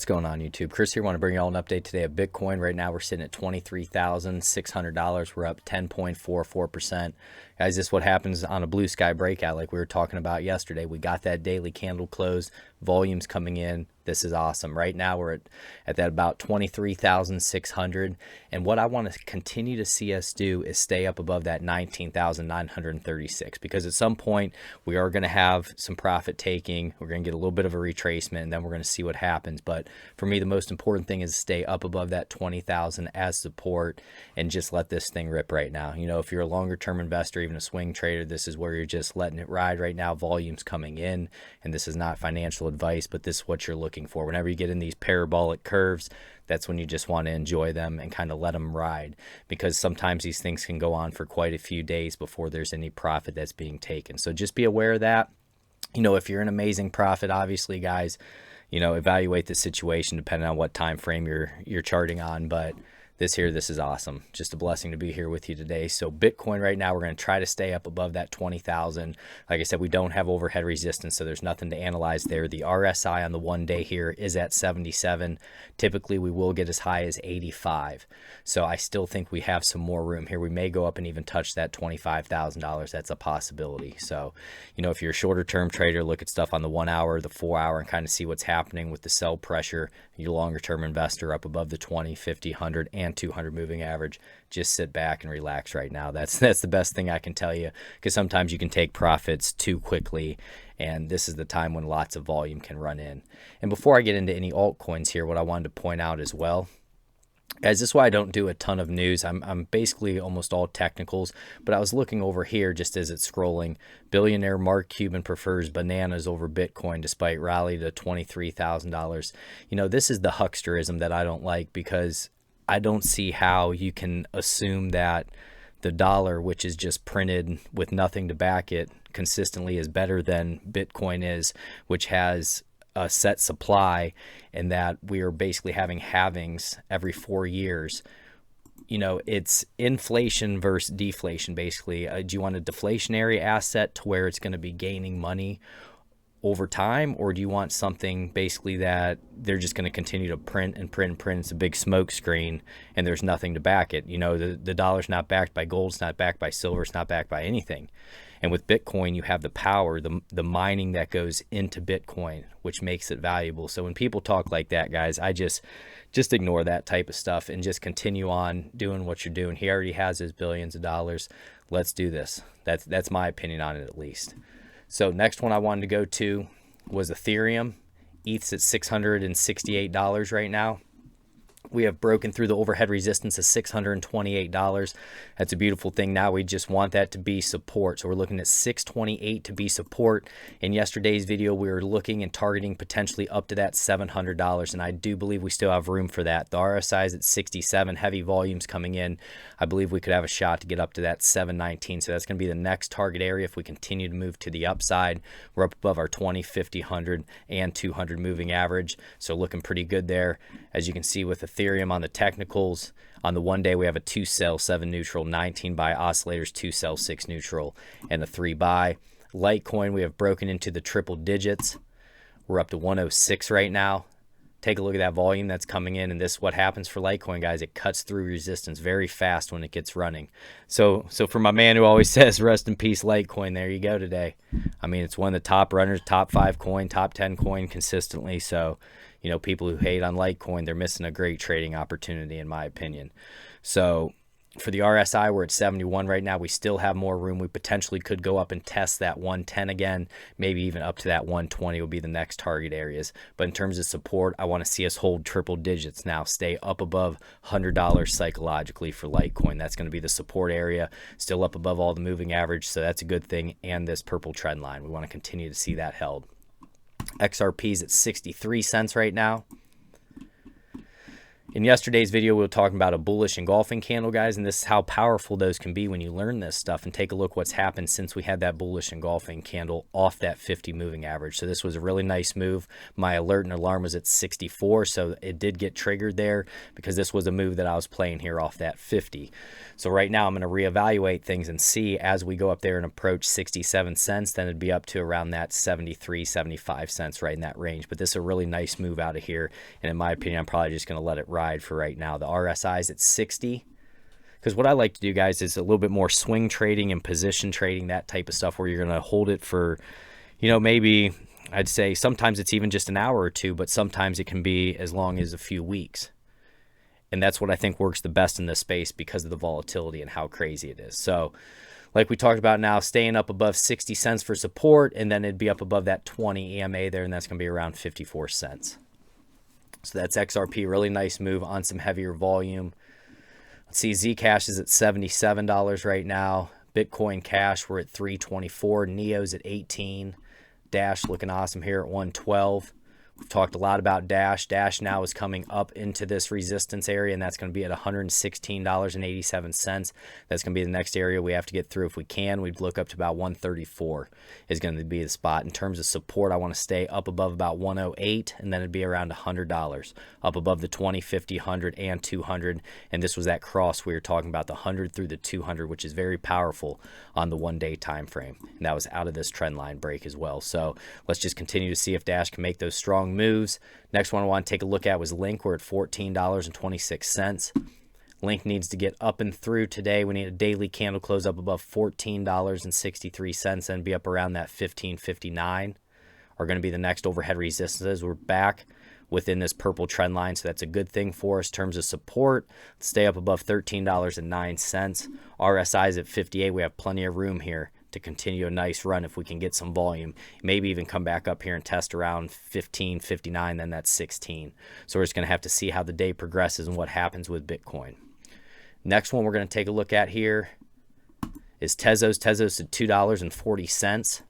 What's going on, YouTube? Chris here. Want to bring you all an update today of Bitcoin. Right now we're sitting at $23,600. We're up 10.44%. Guys, this is what happens on a blue sky breakout like we were talking about yesterday. We got that daily candle close, volumes coming in. This is awesome. Right now we're at that about 23,600. And what I want to continue to see us do is stay up above that 19,936, because at some point we are going to have some profit taking. We're going to get a little bit of a retracement, and then we're going to see what happens. But for me, the most important thing is to stay up above that 20,000 as support and just let this thing rip right now. You know, if you're a longer term investor, even a swing trader, this is where you're just letting it ride right now. Volume's coming in, and this is not financial advice, but this is what you're looking for. Whenever you get in these parabolic curves, that's when you just want to enjoy them and kind of let them ride, because sometimes these things can go on for quite a few days before there's any profit that's being taken. So just be aware of that. You know, if you're an amazing profit, obviously, guys, you know, evaluate the situation depending on what time frame you're charting on. But this is awesome. Just a blessing to be here with you today. So Bitcoin right now, we're going to try to stay up above that 20,000. Like I said, we don't have overhead resistance, so there's nothing to analyze there. The RSI on the 1 day here is at 77. Typically, we will get as high as 85. So I still think we have some more room here. We may go up and even touch that $25,000. That's a possibility. So, you know, if you're a shorter term trader, look at stuff on the 1 hour, the 4 hour, and kind of see what's happening with the sell pressure. You're a longer term investor up above the 20, 50, 100, and 200 moving average. Just sit back and relax right now. That's the best thing I can tell you, because sometimes you can take profits too quickly, and this is the time when lots of volume can run in. And before I get into any altcoins here, what I wanted to point out as well, guys, this is why I don't do a ton of news. I'm basically almost all technicals, but I was looking over here just as it's scrolling. Billionaire Mark Cuban prefers bananas over Bitcoin despite rally to $23,000. You know, this is the hucksterism that I don't like, because I don't see how you can assume that the dollar, which is just printed with nothing to back it, consistently is better than Bitcoin is, which has a set supply, and that we are basically having halvings every 4 years. You know, it's inflation versus deflation, basically. Do you want a deflationary asset to where it's going to be gaining money over time, or do you want something basically that they're just going to continue to print and print and print? It's a big smoke screen and there's nothing to back it. You know, the dollar's not backed by gold, it's not backed by silver, it's not backed by anything. And with Bitcoin, you have the power, the mining that goes into Bitcoin, which makes it valuable. So when people talk like that, guys, I just ignore that type of stuff and just continue on doing what you're doing. He already has his billions of dollars. Let's do this. That's my opinion on it, at least. So next one I wanted to go to was Ethereum. ETH's at $668 right now. We have broken through the overhead resistance of $628. That's a beautiful thing. Now we just want that to be support. So we're looking at $628 to be support. In yesterday's video, we were looking and targeting potentially up to that $700. And I do believe we still have room for that. The RSI is at 67, heavy volumes coming in. I believe we could have a shot to get up to that 719. So that's going to be the next target area if we continue to move to the upside. We're up above our 20, 50, 100, and 200 moving average. So looking pretty good there. As you can see with Ethereum on the technicals, on the 1 day we have a 2 sell 7 neutral, 19 buy oscillators, 2 sell 6 neutral, and a 3 buy. Litecoin, we have broken into the triple digits. We're up to 106 right now. Take a look at that volume that's coming in, and this is what happens for Litecoin, guys. It cuts through resistance very fast when it gets running. So for my man who always says rest in peace Litecoin, there you go today. I mean, it's one of the top runners, top 5 coin, top 10 coin consistently. So, you know, people who hate on Litecoin, they're missing a great trading opportunity, in my opinion. So for the RSI, we're at 71 right now. We still have more room. We potentially could go up and test that 110 again, maybe even up to that 120 will be the next target areas. But in terms of support, I want to see us hold triple digits now, stay up above $100 psychologically for Litecoin. That's going to be the support area, still up above all the moving average, so that's a good thing. And this purple trend line, we want to continue to see that held. XRP is at 63 cents right now. In yesterday's video, we were talking about a bullish engulfing candle, guys, and this is how powerful those can be when you learn this stuff. And take a look what's happened since we had that bullish engulfing candle off that 50 moving average. So this was a really nice move. My alert and alarm was at 64, so it did get triggered there because this was a move that I was playing here off that 50. So right now I'm going to reevaluate things and see as we go up there and approach 67 cents, then it'd be up to around that 73, 75 cents, right in that range. But this is a really nice move out of here, and in my opinion, I'm probably just going to let it ride for right now. The RSI is at 60, because what I like to do, guys, is a little bit more swing trading and position trading, that type of stuff, where you're going to hold it for, you know, maybe I'd say sometimes it's even just an hour or two, but sometimes it can be as long as a few weeks. And that's what I think works the best in this space because of the volatility and how crazy it is. So like we talked about now, staying up above 60 cents for support, and then it'd be up above that 20 EMA there, and that's going to be around 54 cents. So that's XRP, really nice move on some heavier volume. Let's see, Zcash is at $77 right now. Bitcoin Cash, we're at $324. Neo's at 18. Dash looking awesome here at 112. We've talked a lot about Dash. Dash now is coming up into this resistance area, and that's going to be at $116.87. That's going to be the next area we have to get through. If we can, we'd look up to about 134 is going to be the spot. In terms of support, I want to stay up above about 108, and then it'd be around $100, up above the 20, 50, 100, and 200. And this was that cross we were talking about, the 100 through the 200, which is very powerful on the one-day time frame. And that was out of this trend line break as well. So let's just continue to see if Dash can make those strong moves. Next one I want to take a look at was Link. We're at $14.26. Link needs to get up and through today. We need a daily candle close up above $14.63 and be up around that $15.59 are going to be the next overhead resistances. We're back within this purple trend line, so that's a good thing for us. In terms of support, stay up above $13.09. RSI is at 58. We have plenty of room here to continue a nice run if we can get some volume. Maybe even come back up here and test around 15.59, then that's 16. So we're just going to have to see how the day progresses and what happens with Bitcoin. Next one we're going to take a look at here is Tezos. Tezos at $2.40.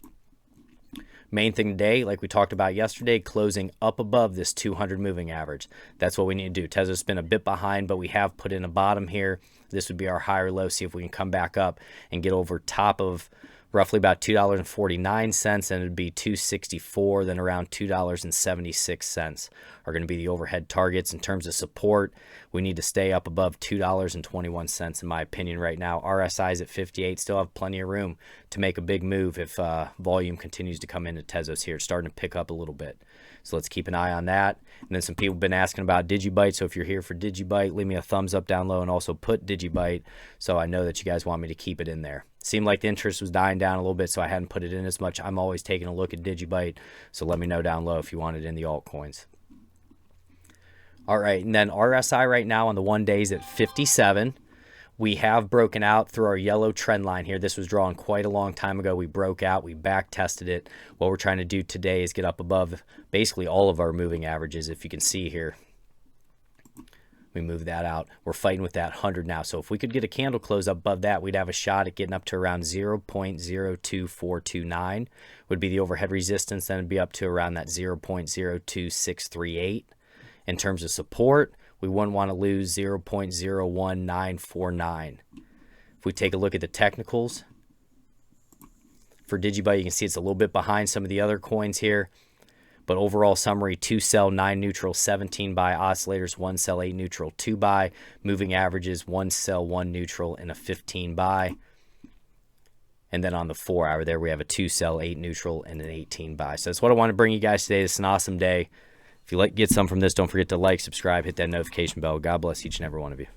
Main thing today, like we talked about yesterday, closing up above this 200 moving average. That's what we need to do. Tezos has been a bit behind, but we have put in a bottom here. This would be our higher low. See if we can come back up and get over top of roughly about $2.49, and it'd be $2.64, then around $2.76 are going to be the overhead targets. In terms of support, we need to stay up above $2.21 in my opinion right now. RSI is at 58, still have plenty of room to make a big move if volume continues to come into Tezos here. It's starting to pick up a little bit. So let's keep an eye on that. And then some people have been asking about Digibyte. So if you're here for Digibyte, leave me a thumbs up down low and also put Digibyte so I know that you guys want me to keep it in there. Seemed like the interest was dying down a little bit, so I hadn't put it in as much. I'm always taking a look at Digibyte, so let me know down low if you want it in the altcoins. All right, and then RSI right now on the 1 day is at 57. We have broken out through our yellow trend line here. This was drawn quite a long time ago. We broke out, we back tested it. What we're trying to do today is get up above basically all of our moving averages. If you can see here, we move that out. We're fighting with that 100 now. So if we could get a candle close up above that, we'd have a shot at getting up to around 0.02429 would be the overhead resistance. Then it'd be up to around that 0.02638. In terms of support, we wouldn't want to lose 0.01949. If we take a look at the technicals for Digibyte, you can see it's a little bit behind some of the other coins here. But overall summary, 2 sell, 9 neutral, 17 buy oscillators, 1 sell, 8 neutral, 2 buy. Moving averages, 1 sell, 1 neutral, and a 15 buy. And then on the 4 hour there, we have a 2 sell, 8 neutral, and an 18 buy. So that's what I want to bring you guys today. It's an awesome day. If you get some from this, don't forget to like, subscribe, hit that notification bell. God bless each and every one of you.